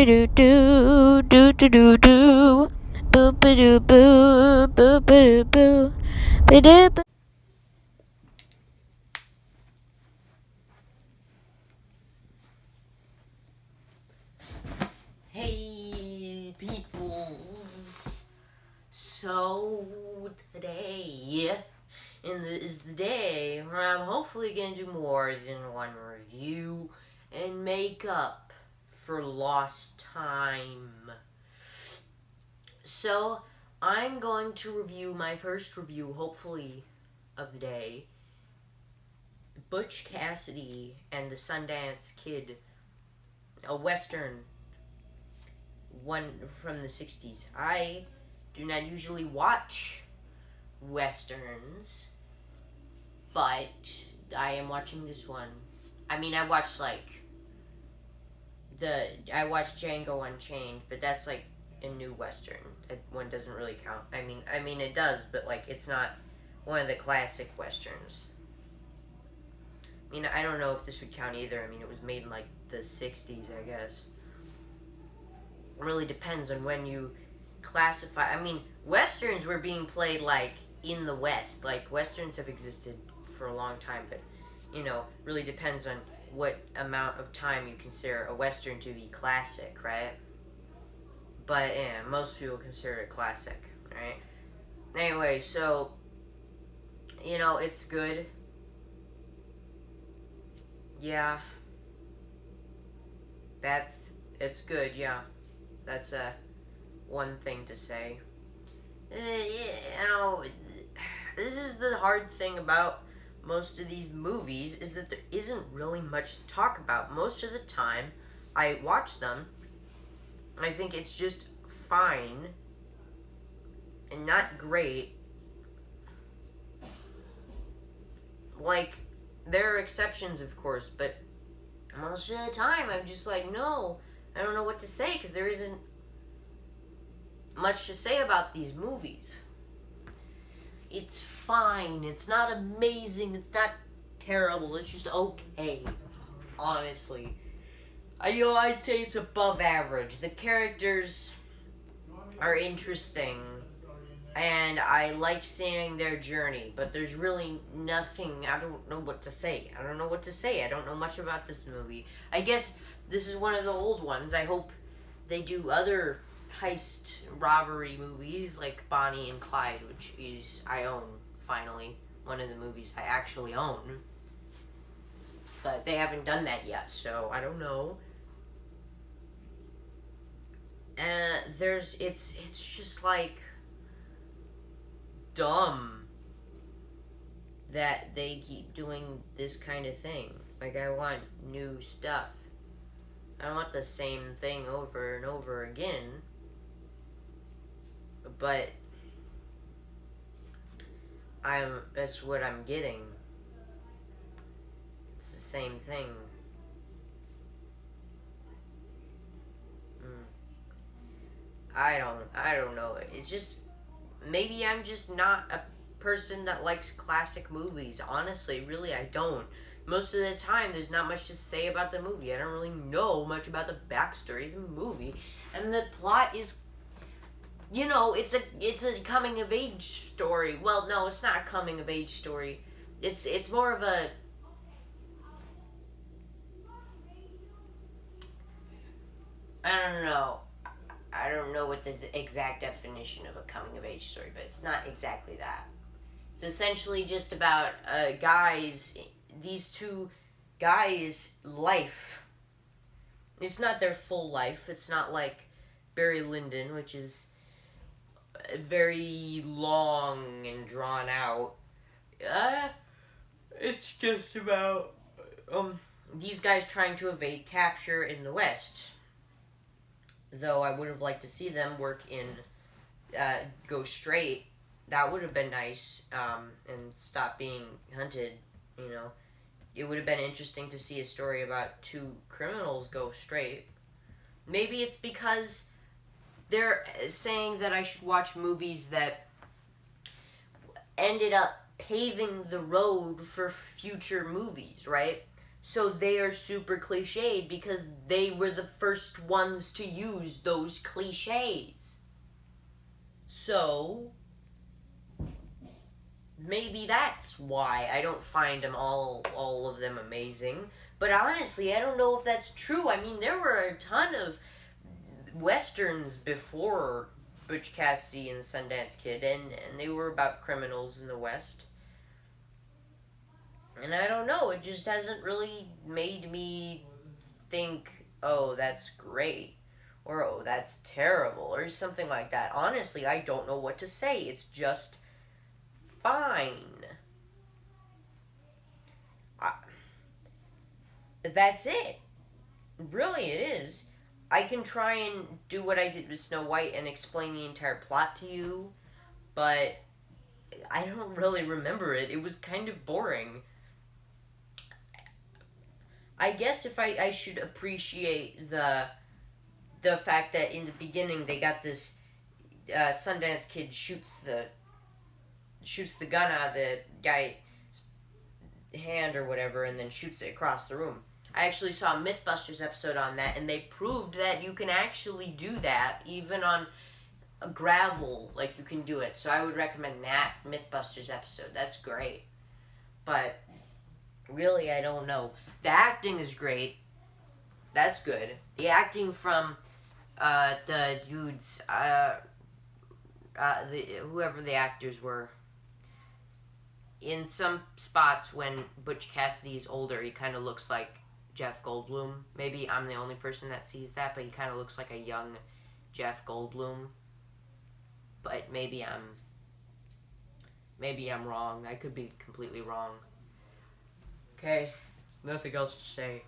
do do do do do do do boo ba doo boo boo ba boo ba doo boo. Hey peoples, so today is the day where I'm hopefully going to do more than one review and make up for lost time. So I'm going to review my first review, hopefully, of the day, Butch Cassidy and the Sundance Kid, a Western, one from the 60s. I do not usually watch Westerns, but I am watching this one. I mean, I watched I watched Django Unchained, but that's like a new Western. One doesn't really count. I mean it does, but like it's not one of the classic Westerns. I mean, I don't know if this would count either. I mean, it was made in like the 60s, I guess. It really depends on when you classify. I mean, Westerns were being played like in the West. Like Westerns have existed for a long time, but really depends on what amount of time you consider a Western to be classic, right? But yeah, most people consider it classic, right? Anyway, so it's good. Yeah, it's good. Yeah, that's one thing to say. This is the hard thing about most of these movies, is that there isn't really much to talk about. Most of the time, I watch them, and I think it's just fine, and not great. Like, there are exceptions, of course, but most of the time, I'm just like, no, I don't know what to say, because there isn't much to say about these movies. It's fine. It's not amazing. It's not terrible. It's just okay. Honestly. I'd say it's above average. The characters are interesting, and I like seeing their journey, but there's really nothing. I don't know what to say. I don't know much about this movie. I guess this is one of the old ones. I hope they do other heist robbery movies like Bonnie and Clyde, which I own, finally. One of the movies I actually own. But they haven't done that yet, so I don't know. It's just like dumb that they keep doing this kind of thing. Like, I want new stuff. I don't want the same thing over and over again. But that's what I'm getting. It's the same thing. I don't know. It's just, maybe I'm just not a person that likes classic movies. Honestly, really, I don't. Most of the time, there's not much to say about the movie. I don't really know much about the backstory of the movie. And the plot is, it's a coming of age story. Well, no, it's not a coming of age story. It's more of a, I don't know what the exact definition of a coming of age story, but it's not exactly that. It's essentially just about these two guys' life. It's not their full life. It's not like Barry Lyndon, which is very long and drawn out. It's just about these guys trying to evade capture in the West. Though I would have liked to see them work in Go Straight. That would have been nice, and stop being hunted. It would have been interesting to see a story about two criminals go straight. Maybe it's because they're saying that I should watch movies that ended up paving the road for future movies, right? So they are super cliched because they were the first ones to use those cliches. So maybe that's why I don't find them all of them amazing. But honestly, I don't know if that's true. I mean, there were a ton of westerns before Butch Cassidy and Sundance Kid, and they were about criminals in the West. And I don't know, it just hasn't really made me think, oh, that's great, or oh, that's terrible, or something like that. Honestly, I don't know what to say. It's just fine. I, that's it. Really, it is. I can try and do what I did with Snow White and explain the entire plot to you, but I don't really remember it. It was kind of boring. I guess if I should appreciate the fact that in the beginning they got this Sundance Kid shoots the gun out of the guy's hand or whatever, and then shoots it across the room. I actually saw a Mythbusters episode on that, and they proved that you can actually do that even on a gravel. Like, you can do it. So I would recommend that Mythbusters episode. That's great. But really, I don't know. The acting is great. That's good. The acting from the dudes, whoever the actors were. In some spots, when Butch Cassidy is older, he kind of looks like Jeff Goldblum. Maybe I'm the only person that sees that, but he kind of looks like a young Jeff Goldblum. But maybe I'm wrong. I could be completely wrong. Okay, nothing else to say.